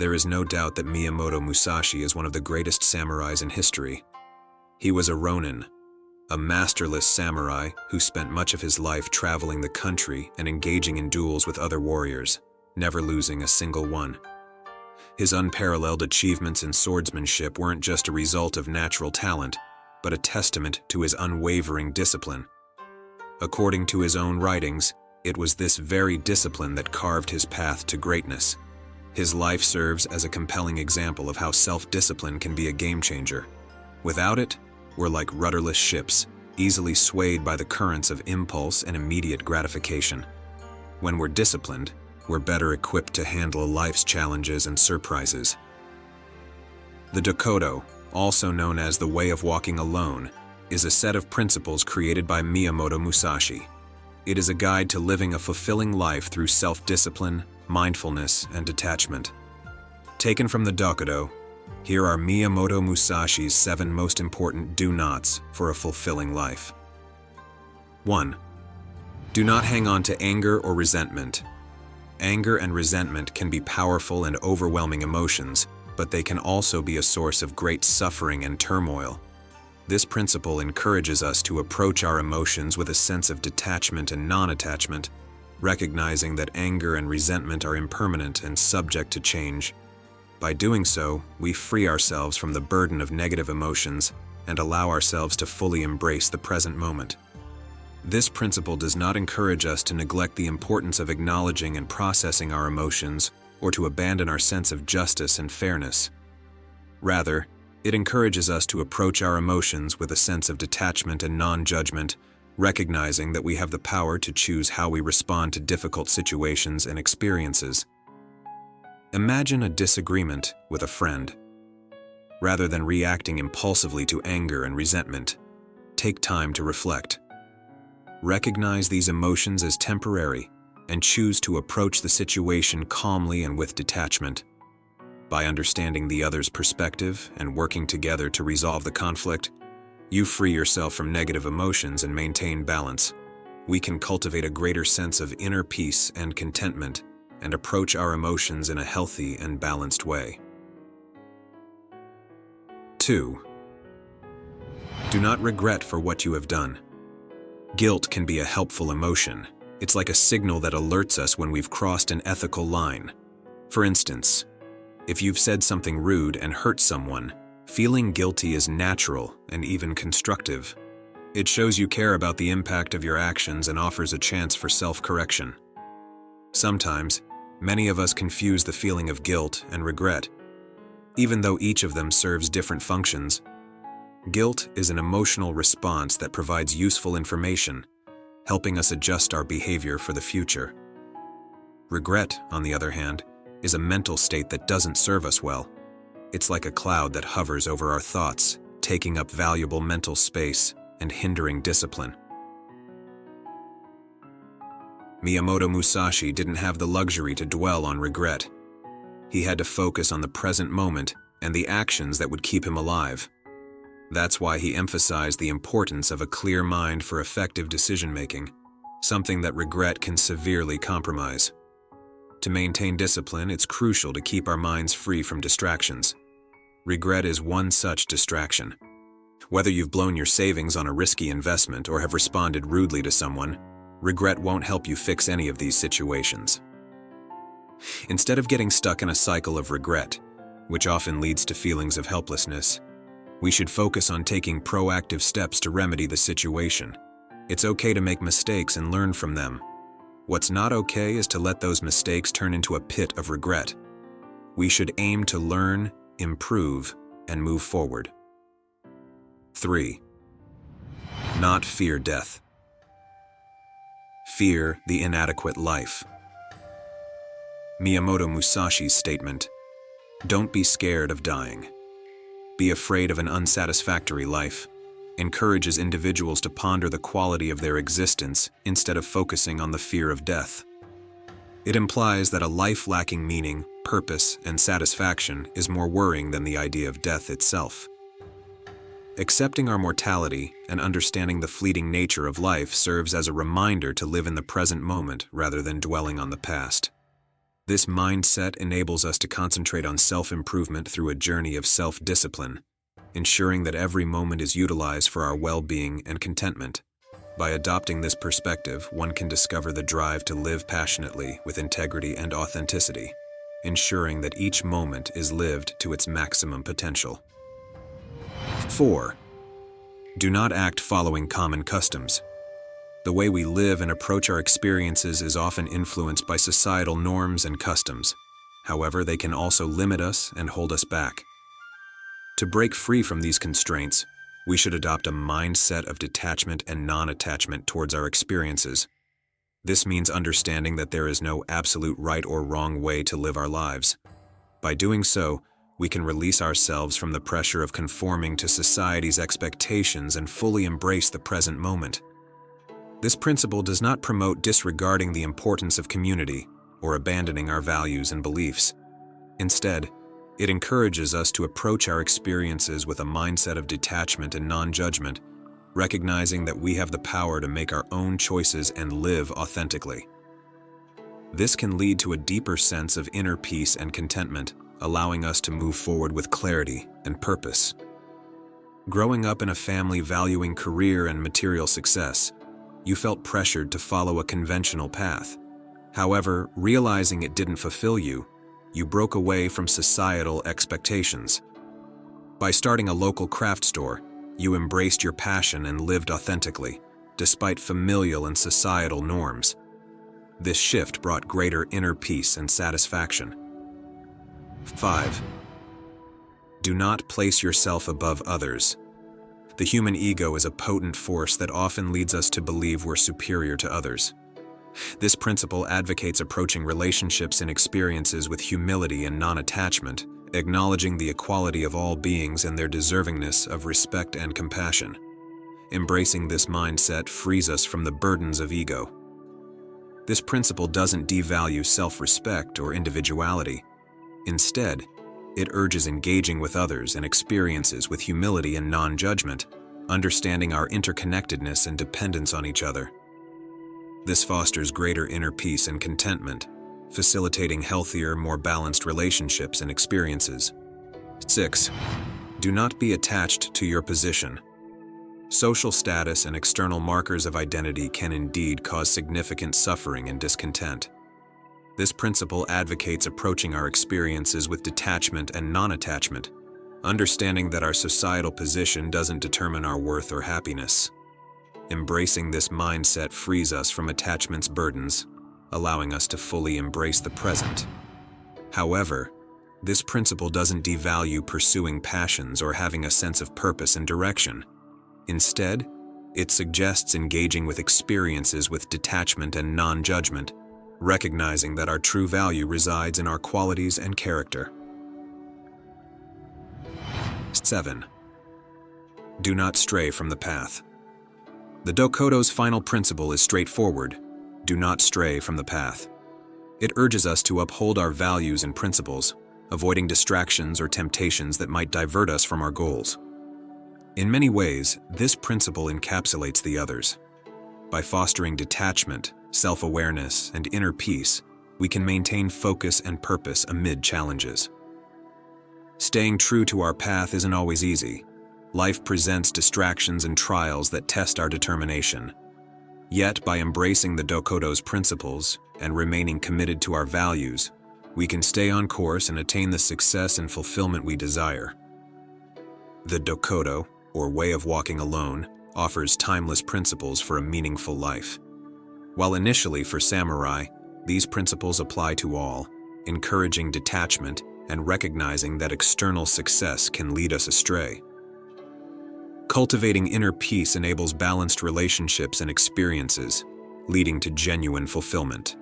There is no doubt that Miyamoto Musashi is one of the greatest samurais in history. He was a ronin, a masterless samurai who spent much of his life traveling the country and engaging in duels with other warriors, never losing a single one. His unparalleled achievements in swordsmanship weren't just a result of natural talent, but a testament to his unwavering discipline. According to his own writings, it was this very discipline that carved his path to greatness. His life serves as a compelling example of how self-discipline can be a game-changer. Without it, we're like rudderless ships, easily swayed by the currents of impulse and immediate gratification. When we're disciplined, we're better equipped to handle life's challenges and surprises. The Dokkōdō, also known as the Way of Walking Alone, is a set of principles created by Miyamoto Musashi. It is a guide to living a fulfilling life through self-discipline, mindfulness, and detachment. Taken from the Dokkōdō, here are Miyamoto Musashi's 7 most important do-nots for a fulfilling life. 1. Do not hang on to anger or resentment. Anger and resentment can be powerful and overwhelming emotions, but they can also be a source of great suffering and turmoil. This principle encourages us to approach our emotions with a sense of detachment and non-attachment, recognizing that anger and resentment are impermanent and subject to change. By doing so, we free ourselves from the burden of negative emotions and allow ourselves to fully embrace the present moment. This principle does not encourage us to neglect the importance of acknowledging and processing our emotions or to abandon our sense of justice and fairness. Rather, it encourages us to approach our emotions with a sense of detachment and non-judgment, recognizing that we have the power to choose how we respond to difficult situations and experiences. Imagine a disagreement with a friend. Rather than reacting impulsively to anger and resentment, take time to reflect. Recognize these emotions as temporary and choose to approach the situation calmly and with detachment. By understanding the other's perspective and working together to resolve the conflict, you free yourself from negative emotions and maintain balance. We can cultivate a greater sense of inner peace and contentment and approach our emotions in a healthy and balanced way. 2. Do not regret for what you have done. Guilt can be a helpful emotion. It's like a signal that alerts us when we've crossed an ethical line. For instance, if you've said something rude and hurt someone, feeling guilty is natural and even constructive. It shows you care about the impact of your actions and offers a chance for self-correction. Sometimes, many of us confuse the feeling of guilt and regret. Even though each of them serves different functions, guilt is an emotional response that provides useful information, helping us adjust our behavior for the future. Regret, on the other hand, is a mental state that doesn't serve us well. It's like a cloud that hovers over our thoughts, taking up valuable mental space and hindering discipline. Miyamoto Musashi didn't have the luxury to dwell on regret. He had to focus on the present moment and the actions that would keep him alive. That's why he emphasized the importance of a clear mind for effective decision-making, something that regret can severely compromise. To maintain discipline, it's crucial to keep our minds free from distractions. Regret is one such distraction. Whether you've blown your savings on a risky investment or have responded rudely to someone, regret won't help you fix any of these situations. Instead of getting stuck in a cycle of regret, which often leads to feelings of helplessness, we should focus on taking proactive steps to remedy the situation. It's okay to make mistakes and learn from them. What's not okay is to let those mistakes turn into a pit of regret. We should aim to learn, improve, and move forward. 3. Not fear death. Fear the inadequate life. Miyamoto Musashi's statement, "Don't be scared of dying. Be afraid of an unsatisfactory life," encourages individuals to ponder the quality of their existence instead of focusing on the fear of death. It implies that a life lacking meaning, purpose, and satisfaction is more worrying than the idea of death itself. Accepting our mortality and understanding the fleeting nature of life serves as a reminder to live in the present moment rather than dwelling on the past. This mindset enables us to concentrate on self-improvement through a journey of self-discipline, ensuring that every moment is utilized for our well-being and contentment. By adopting this perspective, one can discover the drive to live passionately with integrity and authenticity, ensuring that each moment is lived to its maximum potential. 4. Do not act following common customs. The way we live and approach our experiences is often influenced by societal norms and customs. However, they can also limit us and hold us back. To break free from these constraints, we should adopt a mindset of detachment and non-attachment towards our experiences. This means understanding that there is no absolute right or wrong way to live our lives. By doing so, we can release ourselves from the pressure of conforming to society's expectations and fully embrace the present moment. This principle does not promote disregarding the importance of community or abandoning our values and beliefs. Instead, it encourages us to approach our experiences with a mindset of detachment and non-judgment, recognizing that we have the power to make our own choices and live authentically. This can lead to a deeper sense of inner peace and contentment, allowing us to move forward with clarity and purpose. Growing up in a family valuing career and material success, you felt pressured to follow a conventional path. However, realizing it didn't fulfill you, you broke away from societal expectations. By starting a local craft store, you embraced your passion and lived authentically, despite familial and societal norms. This shift brought greater inner peace and satisfaction. 5. Do not place yourself above others. The human ego is a potent force that often leads us to believe we're superior to others. This principle advocates approaching relationships and experiences with humility and non-attachment, acknowledging the equality of all beings and their deservingness of respect and compassion. Embracing this mindset frees us from the burdens of ego. This principle doesn't devalue self-respect or individuality. Instead, it urges engaging with others and experiences with humility and non-judgment, understanding our interconnectedness and dependence on each other. This fosters greater inner peace and contentment, facilitating healthier, more balanced relationships and experiences. 6. Do not be attached to your position. Social status and external markers of identity can indeed cause significant suffering and discontent. This principle advocates approaching our experiences with detachment and non-attachment, understanding that our societal position doesn't determine our worth or happiness. Embracing this mindset frees us from attachment's burdens, allowing us to fully embrace the present. However, this principle doesn't devalue pursuing passions or having a sense of purpose and direction. Instead, it suggests engaging with experiences with detachment and non-judgment, recognizing that our true value resides in our qualities and character. 7. Do not stray from the path. The Dokkōdō's final principle is straightforward: do not stray from the path. It urges us to uphold our values and principles, avoiding distractions or temptations that might divert us from our goals. In many ways, this principle encapsulates the others. By fostering detachment, self-awareness, and inner peace, we can maintain focus and purpose amid challenges. Staying true to our path isn't always easy. Life presents distractions and trials that test our determination. Yet, by embracing the Dokkōdō's principles and remaining committed to our values, we can stay on course and attain the success and fulfillment we desire. The Dokkōdō, or way of walking alone, offers timeless principles for a meaningful life. While initially for samurai, these principles apply to all, encouraging detachment and recognizing that external success can lead us astray. Cultivating inner peace enables balanced relationships and experiences, leading to genuine fulfillment.